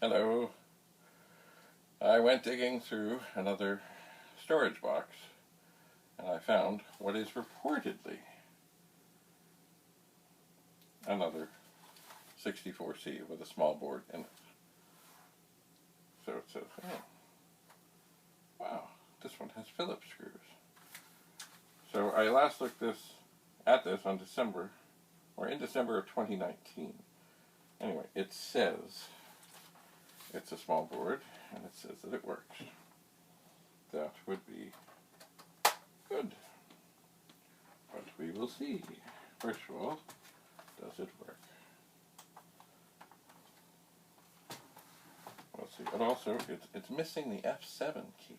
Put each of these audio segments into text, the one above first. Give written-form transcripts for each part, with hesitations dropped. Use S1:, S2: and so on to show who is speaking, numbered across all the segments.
S1: Hello. I went digging through another storage box and I found what is reportedly another 64C with a small board in it. So it says, oh, wow, this one has Phillips screws. So I last looked at this on in December of 2019. Anyway, it says it's a small board, and it says that it works. That would be good. But we will see. First of all, does it work? Let's see. But also, it's missing the F7 key.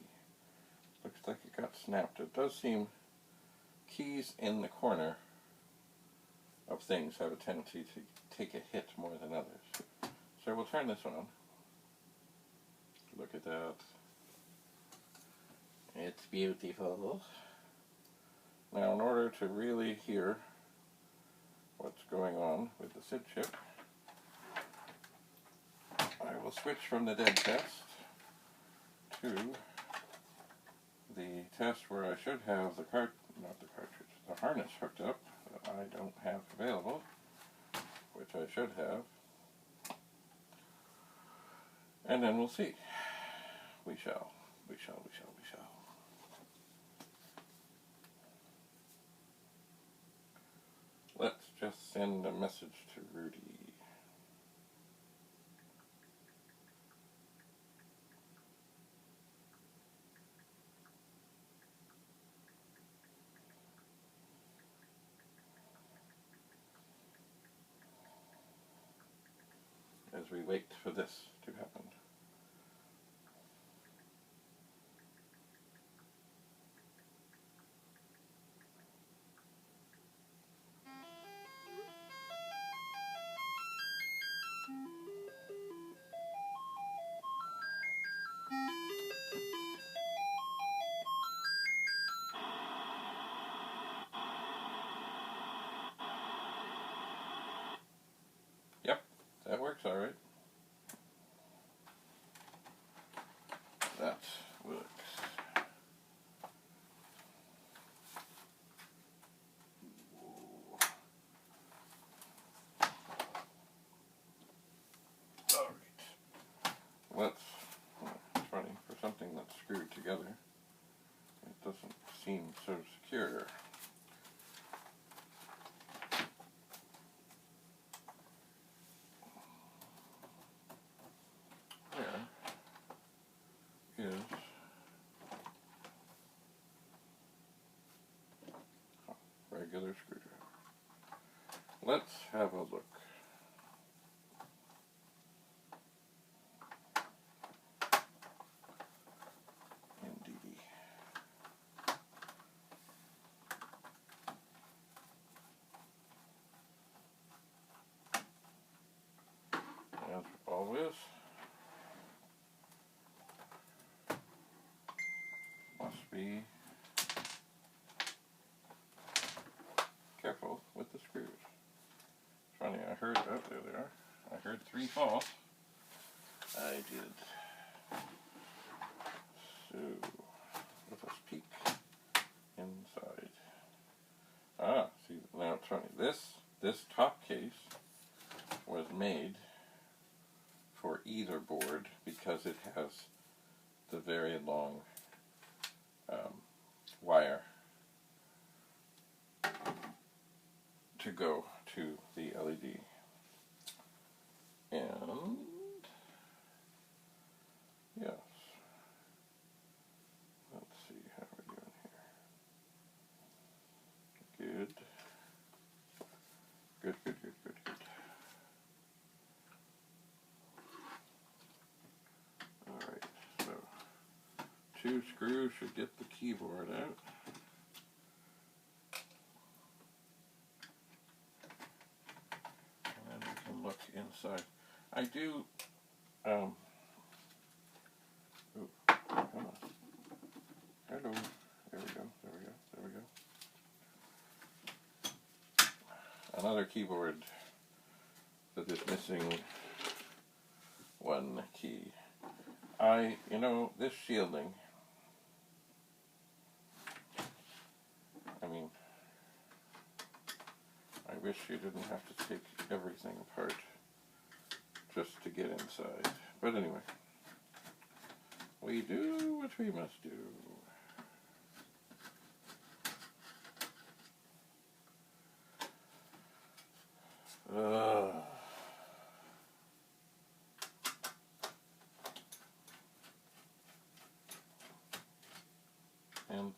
S1: Looks like it got snapped. It does seem keys in the corner of things have a tendency to take a hit more than others. So we'll turn this on. Look at that. It's beautiful. Now, in order to really hear what's going on with the SID chip, I will switch from the dead test to the test where I should have the harness hooked up that I don't have available, which I should have. And then we'll see. We shall. Let's just send a message to Rudy. As we wait for this to happen. Yep, that works all right. That works. All right. It's funny, for something that's screwed together, it doesn't seem so secure. There is a regular screwdriver. Let's have a look. Indeed. As always, must be careful with the screws. It's funny, I heard, oh, there they are. I heard 3 fall. I did. So, let us peek inside. Ah, see, now it's funny. This top case was made for either board because it has the very long wire to go to the LED. And yes, let's see how we're doing here. Good. Alright, so 2 screws should get the keyboard out. And then we can look inside. I do, ooh, come on. Hello. There we go. Another keyboard that is missing 1 key. You know, this shielding, I mean, I wish you didn't have to take everything apart just to get inside. But anyway, we do what we must do. And,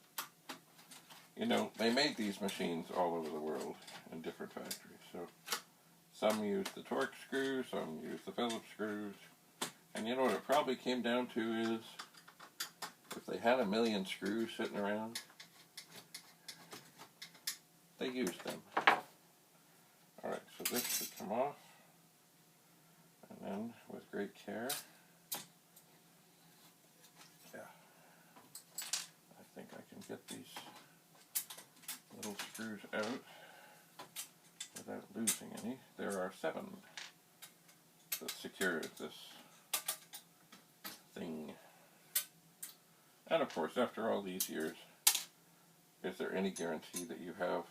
S1: you know, they made these machines all over the world in different factories. So some use the Torx screw, some use the Phillips screws. And you know what it probably came down to is, if they had 1,000,000 screws sitting around, they used them. Alright, so this should come off. And then, with great care, I think I can get these little screws out without losing any. There are 7 that secure this thing. And of course, after all these years, is there any guarantee that you have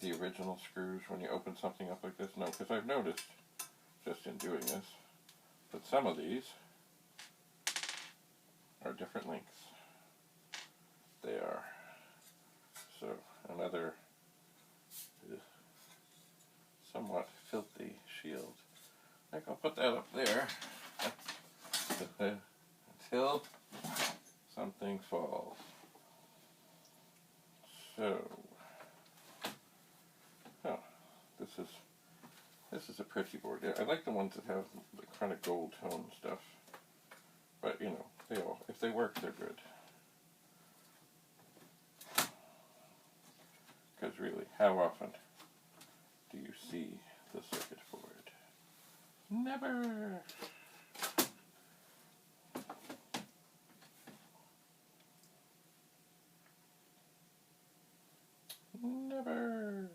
S1: the original screws when you open something up like this? No, because I've noticed, just in doing this, that some of these are different lengths. They are. So, another somewhat filthy shield. I think I'll put that up there until something falls. So, oh, this is a pretty board. I like the ones that have the kind of gold tone stuff. But you know, if they work, they're good. Because really, how often do you see the circuit board? Never! Never!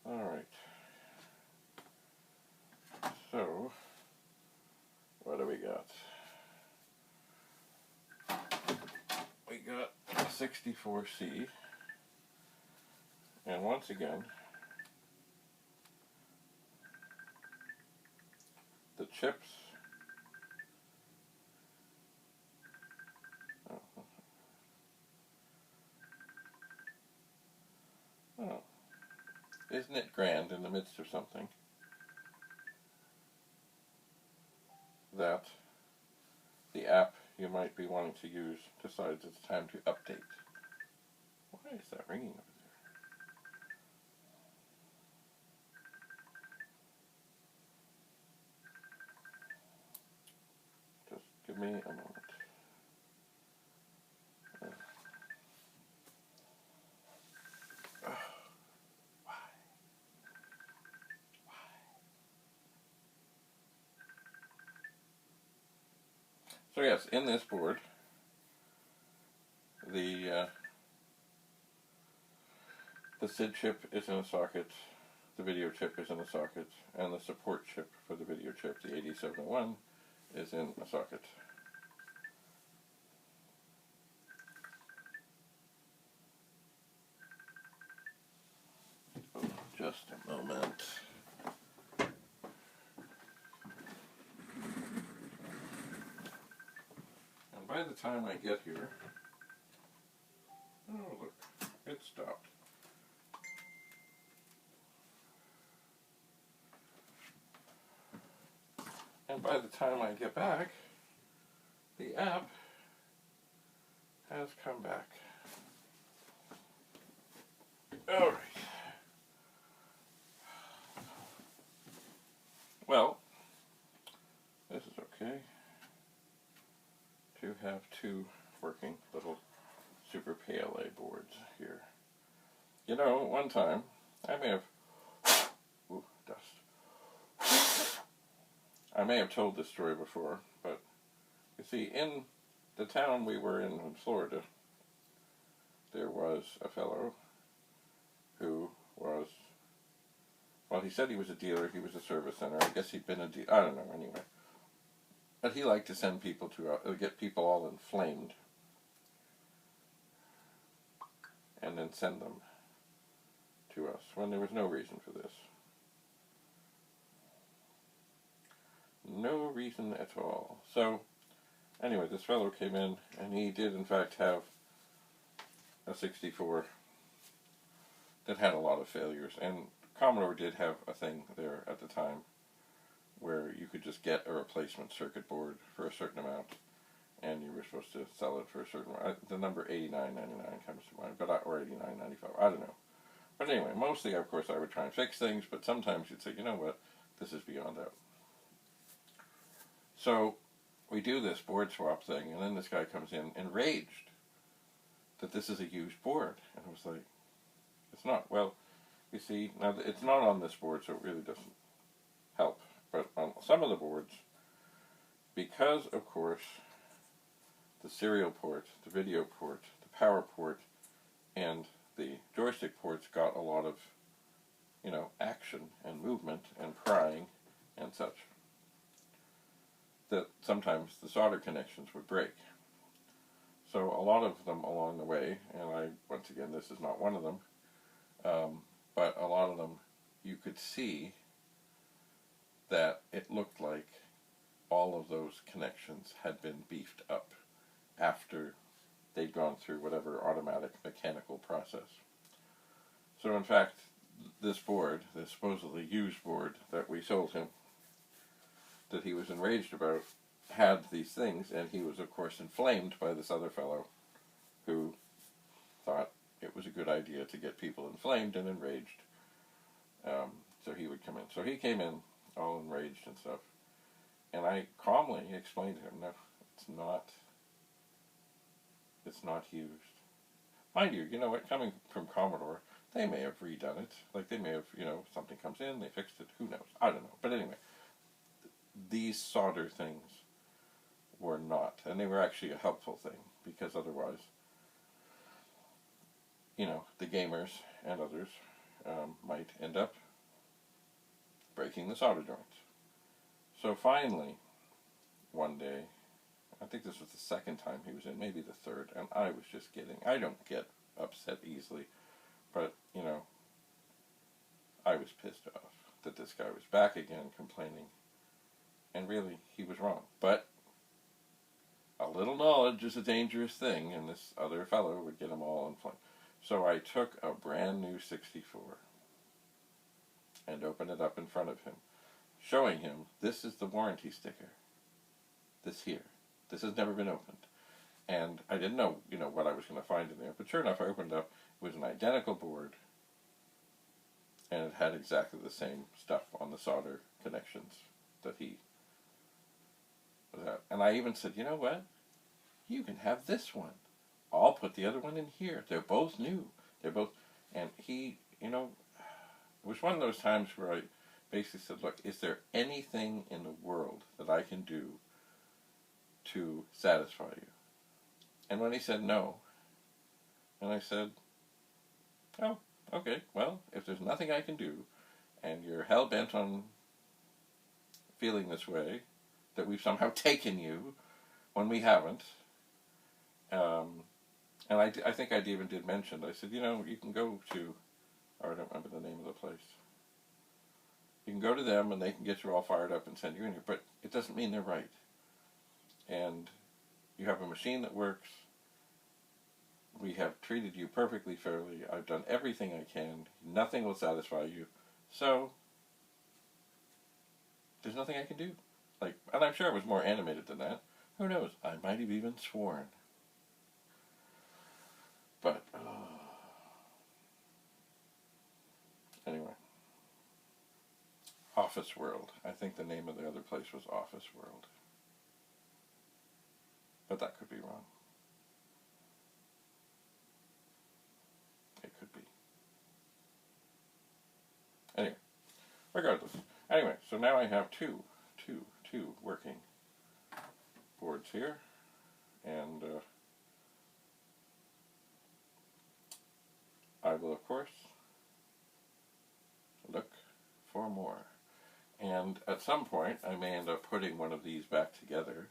S1: Alright. So, what do we got? We got a 64C. And once again, the chips oh, isn't it grand in the midst of something that the app you might be wanting to use decides it's time to update? Why is that ringing over there? Just give me a moment. So yes, in this board, the SID chip is in a socket, the video chip is in a socket, and the support chip for the video chip, the 8701, is in a socket. Oh, just a moment. And by the time I get here, oh look, it stopped. And by the time I get back, the app has come back. Alright. Well, this is okay to have 2 working little super PLA boards here. You know, one time, I may have, ooh, dust. I may have told this story before, but you see, in the town we were in Florida, there was a fellow who was Well, he said he was a dealer, he was a service center. I guess he'd been a dealer. I don't know, anyway. But he liked to send people to, get people all inflamed and then send them to us when there was no reason for this. No reason at all. So, anyway, this fellow came in, and he did, in fact, have a 64 that had a lot of failures. And Commodore did have a thing there at the time where you could just get a replacement circuit board for a certain amount, and you were supposed to sell it for a certain amount. The number $89.99 comes to mind, but or $89.95. I don't know. But anyway, mostly, of course, I would try and fix things, but sometimes you'd say, you know what, this is beyond that. So we do this board swap thing, and then this guy comes in enraged that this is a used board. And I was like, it's not. Well, you see, now it's not on this board, so it really doesn't help. But on some of the boards, because, of course, the serial port, the video port, the power port, and the joystick ports got a lot of, action and movement and prying and such, that sometimes the solder connections would break. So a lot of them along the way, and once again, this is not one of them, but a lot of them, you could see that it looked like all of those connections had been beefed up after they'd gone through whatever automatic mechanical process. So in fact, this board, this supposedly used board that we sold him, that he was enraged about, had these things, and he was, of course, inflamed by this other fellow who thought it was a good idea to get people inflamed and enraged. So he would come in. So he came in all enraged and stuff, and I calmly explained to him, no, it's not used. Mind you, you know what, coming from Commodore, they may have redone it. Like, they may have, something comes in, they fixed it, who knows, I don't know. But anyway, these solder things were not, and they were actually a helpful thing, because otherwise, the gamers and others might end up breaking the solder joints. So finally, one day, I think this was the second time he was in, maybe the third, and I was just kidding. I don't get upset easily, but, I was pissed off that this guy was back again complaining, and really, he was wrong. But a little knowledge is a dangerous thing, and this other fellow would get them all inflamed. So I took a brand new 64 and opened it up in front of him, showing him, this is the warranty sticker. This here. This has never been opened. And I didn't know, what I was going to find in there. But sure enough, I opened it up. It was an identical board. And it had exactly the same stuff on the solder connections that he was at. And I even said, you know what? You can have this one. I'll put the other one in here. They're both new. They're both... And he, it was one of those times where I basically said, look, is there anything in the world that I can do to satisfy you? And when he said no, and I said, oh, okay, well, if there's nothing I can do, and you're hell-bent on feeling this way, that we've somehow taken you when we haven't, and I think I even did mention, I said, you can go to, I don't remember the name of the place, you can go to them and they can get you all fired up and send you in here, but it doesn't mean they're right. And you have a machine that works. We have treated you perfectly fairly. I've done everything I can. Nothing will satisfy you. So, there's nothing I can do. And I'm sure I was more animated than that. Who knows? I might have even sworn. But, anyway. Office World. I think the name of the other place was Office World. But that could be wrong. It could be. Anyway, regardless. Anyway, so now I have two working boards here. And I will, of course, look for more. And at some point, I may end up putting one of these back together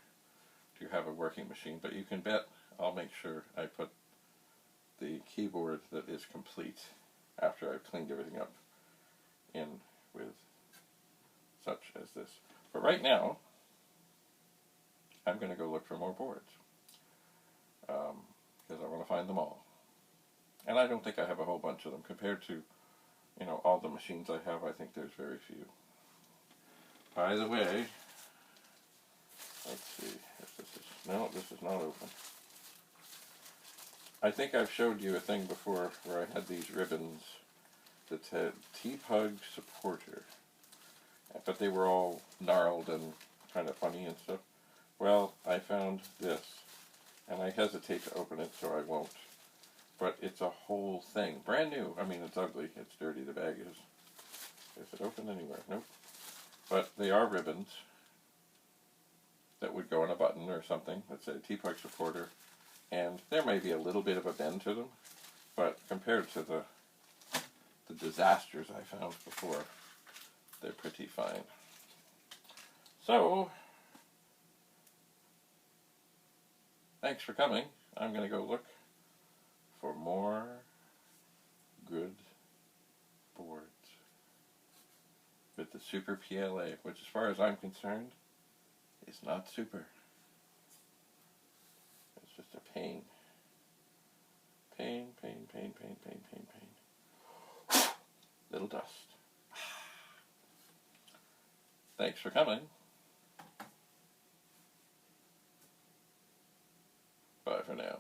S1: to have a working machine, but you can bet I'll make sure I put the keyboard that is complete after I've cleaned everything up in with such as this. But right now, I'm going to go look for more boards because I want to find them all. And I don't think I have a whole bunch of them compared to, you know, all the machines I have. I think there's very few. By the way, let's see if this is, no, this is not open. I think I've showed you a thing before where I had these ribbons that said T-Pug supporter, but they were all gnarled and kind of funny and stuff. Well, I found this, and I hesitate to open it, so I won't. But it's a whole thing, brand new. I mean, it's ugly, it's dirty, the bag is. Is it open anywhere? Nope. But they are ribbons that would go on a button or something that said T-Pug supporter, and there may be a little bit of a bend to them, but compared to the disasters I found before, they're pretty fine. So, thanks for coming. I'm going to go look for more good boards with the Super PLA, which as far as I'm concerned, is not super. It's just a pain. Pain, pain, pain, pain, pain, pain, pain. Little dust. Thanks for coming. Bye for now.